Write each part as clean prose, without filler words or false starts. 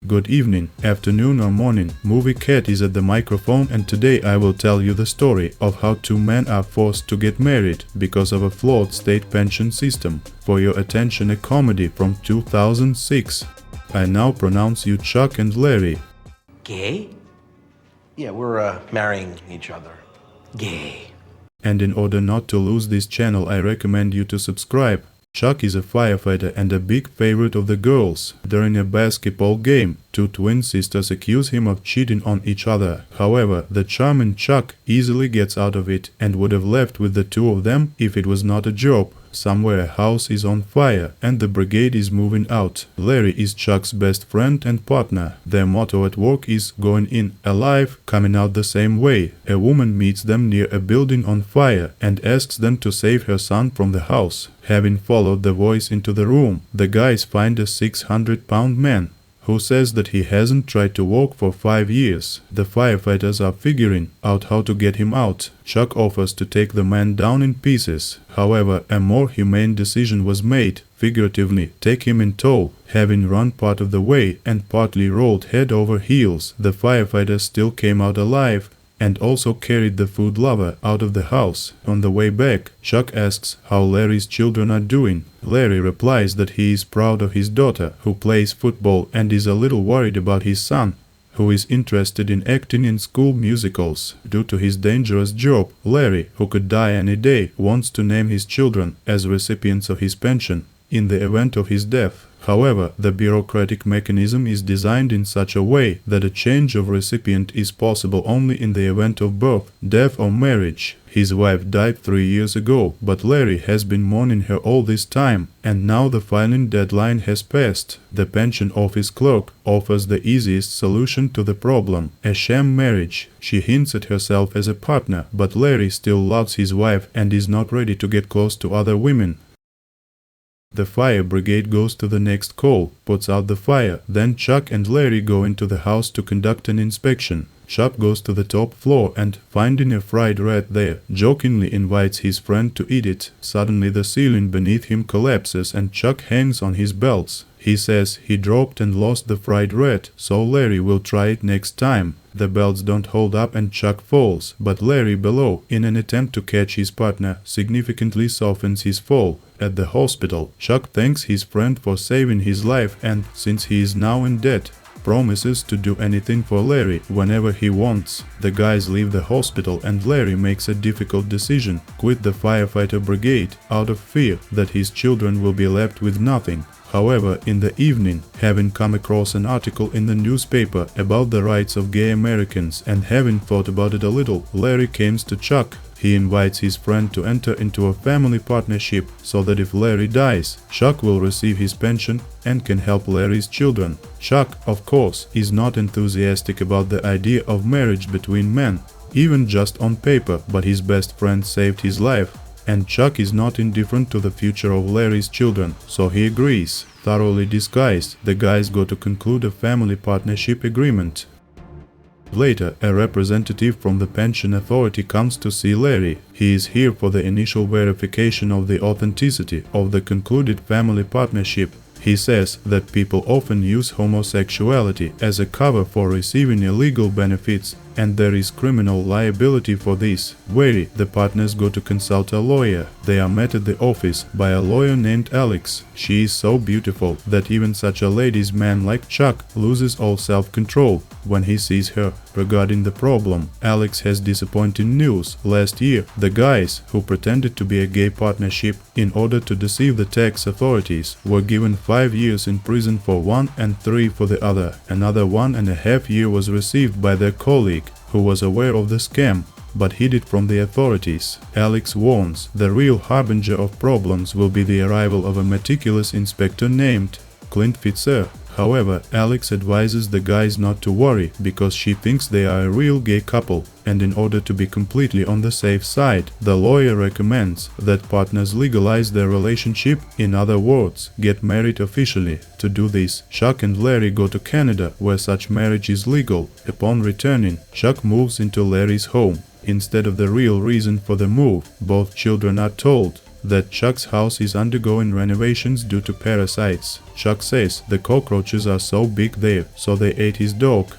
Good evening, afternoon or morning, Movie Cat is at the microphone and today I will tell you the story of how two men are forced to get married because of a flawed state pension system. For your attention, a comedy from 2006. I now pronounce you Chuck and Larry. Gay? Yeah, we're marrying each other. Gay. And in order not to lose this channel, I recommend you to subscribe. Chuck is a firefighter and a big favorite of the girls. During a basketball game, two twin sisters accuse him of cheating on each other. However, the charming Chuck easily gets out of it and would have left with the two of them if it was not a job. Somewhere a house is on fire and the brigade is moving out. Larry is Chuck's best friend and partner. Their motto at work is going in alive, coming out the same way. A woman meets them near a building on fire and asks them to save her son from the house. Having followed the voice into the room, the guys find a 600-pound man who says that he hasn't tried to walk for 5 years. The firefighters are figuring out how to get him out. Chuck offers to take the man down in pieces. However, a more humane decision was made, figuratively take him in tow. Having run part of the way and partly rolled head over heels, the firefighters still came out alive and also carried the food lover out of the house. On the way back, Chuck asks how Larry's children are doing. Larry replies that he is proud of his daughter, who plays football, and is a little worried about his son, who is interested in acting in school musicals. Due to his dangerous job, Larry, who could die any day, wants to name his children as recipients of his pension in the event of his death. However, the bureaucratic mechanism is designed in such a way that a change of recipient is possible only in the event of birth, death or marriage. His wife died 3 years ago, but Larry has been mourning her all this time, and now the filing deadline has passed. The pension office clerk offers the easiest solution to the problem, a sham marriage. She hints at herself as a partner, but Larry still loves his wife and is not ready to get close to other women. The fire brigade goes to the next call, puts out the fire, then Chuck and Larry go into the house to conduct an inspection. Chuck goes to the top floor and, finding a fried rat there, jokingly invites his friend to eat it. Suddenly the ceiling beneath him collapses and Chuck hangs on his belts. He says he dropped and lost the fried rat, so Larry will try it next time. The belts don't hold up and Chuck falls, but Larry below, in an attempt to catch his partner, significantly softens his fall. At the hospital, Chuck thanks his friend for saving his life and, since he is now in debt, promises to do anything for Larry whenever he wants. The guys leave the hospital and Larry makes a difficult decision, quit the firefighter brigade, out of fear that his children will be left with nothing. However, in the evening, having come across an article in the newspaper about the rights of gay Americans and having thought about it a little, Larry comes to Chuck. He invites his friend to enter into a family partnership so that if Larry dies, Chuck will receive his pension and can help Larry's children. Chuck, of course, is not enthusiastic about the idea of marriage between men, even just on paper, but his best friend saved his life. And Chuck is not indifferent to the future of Larry's children, so he agrees. Thoroughly disguised, the guys go to conclude a family partnership agreement. Later, a representative from the pension authority comes to see Larry. He is here for the initial verification of the authenticity of the concluded family partnership. He says that people often use homosexuality as a cover for receiving illegal benefits, and there is criminal liability for this. Wary, the partners go to consult a lawyer. They are met at the office by a lawyer named Alex. She is so beautiful that even such a ladies' man like Chuck loses all self-control when he sees her. Regarding the problem, Alex has disappointing news. Last year, the guys, who pretended to be a gay partnership in order to deceive the tax authorities, were given 5 years in prison for one and 3 for the other. Another 1.5 years was received by their colleague, who was aware of the scam, but hid it from the authorities. Alex warns the real harbinger of problems will be the arrival of a meticulous inspector named Clint Fitzer. However, Alex advises the guys not to worry because she thinks they are a real gay couple, and in order to be completely on the safe side, the lawyer recommends that partners legalize their relationship, in other words, get married officially. To do this, Chuck and Larry go to Canada, where such marriage is legal. Upon returning, Chuck moves into Larry's home. Instead of the real reason for the move, both children are told that Chuck's house is undergoing renovations due to parasites. Chuck says the cockroaches are so big there, so they ate his dog.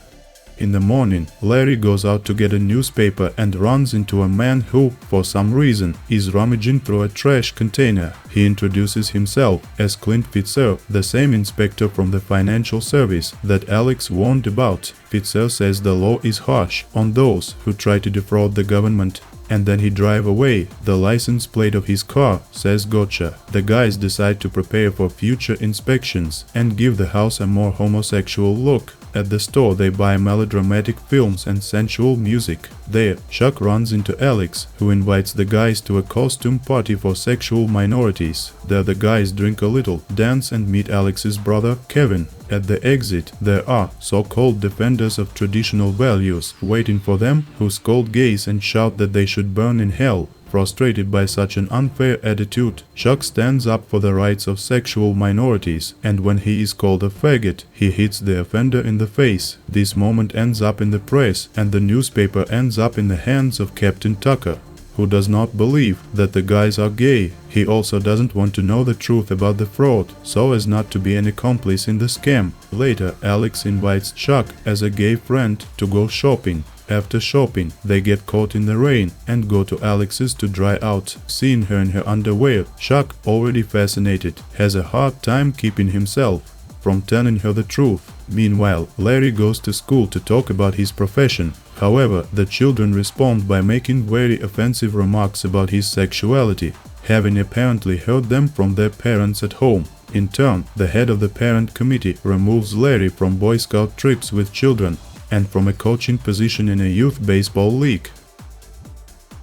In the morning, Larry goes out to get a newspaper and runs into a man who, for some reason, is rummaging through a trash container. He introduces himself as Clint Fitzer, the same inspector from the financial service that Alex warned about. Fitzer says the law is harsh on those who try to defraud the government. And then he drive away. The license plate of his car says gotcha. The guys decide to prepare for future inspections and give the house a more homosexual look. At the store they buy melodramatic films and sensual music. There, Chuck runs into Alex, who invites the guys to a costume party for sexual minorities. There the guys drink a little, dance and meet Alex's brother, Kevin. At the exit, there are so-called defenders of traditional values waiting for them, who scold gays and shout that they should burn in hell. Frustrated by such an unfair attitude, Chuck stands up for the rights of sexual minorities, and when he is called a faggot, he hits the offender in the face. This moment ends up in the press, and the newspaper ends up in the hands of Captain Tucker, who does not believe that the guys are gay. He also doesn't want to know the truth about the fraud, so as not to be an accomplice in the scam. Later, Alex invites Chuck as a gay friend to go shopping. After shopping, they get caught in the rain and go to Alex's to dry out. Seeing her in her underwear, Chuck, already fascinated, has a hard time keeping himself from telling her the truth. Meanwhile, Larry goes to school to talk about his profession. However, the children respond by making very offensive remarks about his sexuality, having apparently heard them from their parents at home. In turn, the head of the parent committee removes Larry from Boy Scout trips with children and from a coaching position in a youth baseball league.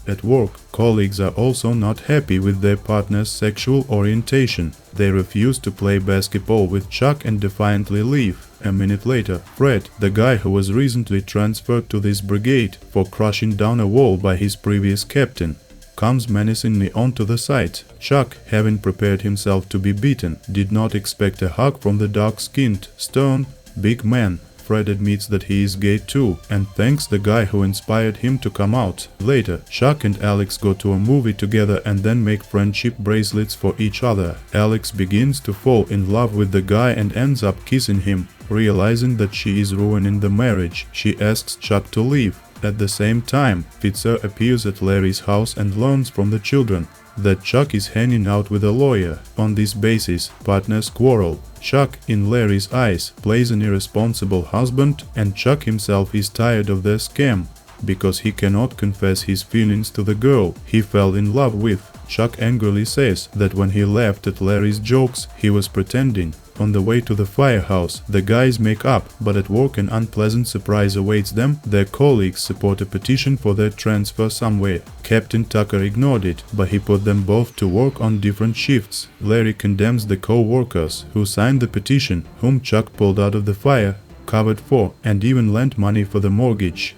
At work, colleagues are also not happy with their partner's sexual orientation. They refuse to play basketball with Chuck and defiantly leave. A minute later, Fred, the guy who was recently transferred to this brigade for crushing down a wall by his previous captain, comes menacingly onto the site. Chuck, having prepared himself to be beaten, did not expect a hug from the dark-skinned, stern, big man. Fred admits that he is gay too and thanks the guy who inspired him to come out. Later, Chuck and Alex go to a movie together and then make friendship bracelets for each other. Alex begins to fall in love with the guy and ends up kissing him. Realizing that she is ruining the marriage, she asks Chuck to leave. At the same time, Fitzer appears at Larry's house and learns from the children that Chuck is hanging out with a lawyer. On this basis, partners quarrel. Chuck, in Larry's eyes, plays an irresponsible husband, and Chuck himself is tired of their scam because he cannot confess his feelings to the girl he fell in love with. Chuck angrily says that when he laughed at Larry's jokes, he was pretending. On the way to the firehouse, the guys make up, but at work an unpleasant surprise awaits them. Their colleagues support a petition for their transfer somewhere. Captain Tucker ignored it, but he put them both to work on different shifts. Larry condemns the co-workers who signed the petition, whom Chuck pulled out of the fire, covered for, and even lent money for the mortgage.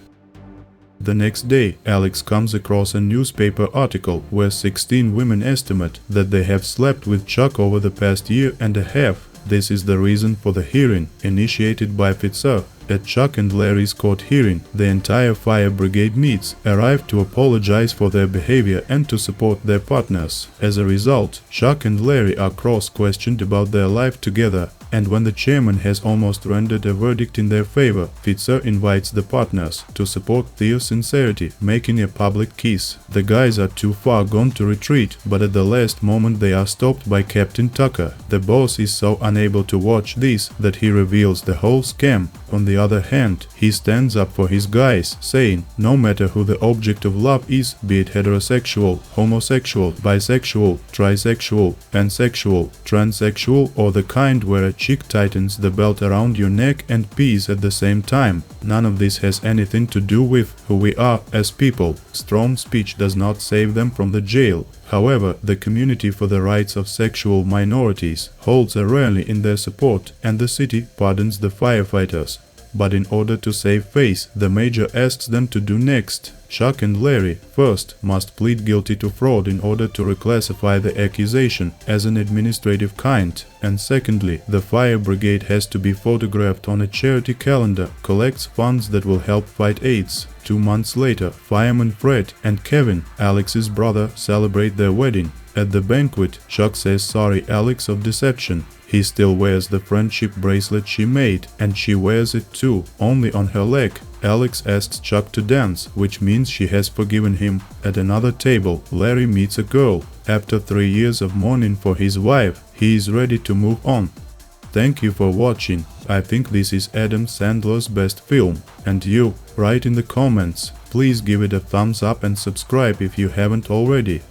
The next day, Alex comes across a newspaper article where 16 women estimate that they have slept with Chuck over the past year and a half. This is the reason for the hearing, initiated by Fitzer. At Chuck and Larry's court hearing, the entire fire brigade meets, arrive to apologize for their behavior and to support their partners. As a result, Chuck and Larry are cross-questioned about their life together, and when the chairman has almost rendered a verdict in their favor, Fitzer invites the partners to support Theo's sincerity, making a public kiss. The guys are too far gone to retreat, but at the last moment they are stopped by Captain Tucker. The boss is so unable to watch this that he reveals the whole scam. On the other hand, he stands up for his guys, saying, no matter who the object of love is, be it heterosexual, homosexual, bisexual, trisexual, pansexual, transsexual, or the kind where a chick tightens the belt around your neck and pees at the same time, none of this has anything to do with who we are as people. Strong speech does not save them from the jail. However, the community for the rights of sexual minorities holds a rally in their support, and the city pardons the firefighters. But in order to save face, the major asks them to do next. Chuck and Larry, first, must plead guilty to fraud in order to reclassify the accusation as an administrative kind, and secondly, the fire brigade has to be photographed on a charity calendar, collects funds that will help fight AIDS. 2 months later, fireman Fred and Kevin, Alex's brother, celebrate their wedding. At the banquet, Chuck says sorry Alex of deception. He still wears the friendship bracelet she made, and she wears it too, only on her leg. Alex asks Chuck to dance, which means she has forgiven him. At another table, Larry meets a girl. After 3 years of mourning for his wife, he is ready to move on. Thank you for watching. I think this is Adam Sandler's best film. And you? Write in the comments. Please give it a thumbs up and subscribe if you haven't already.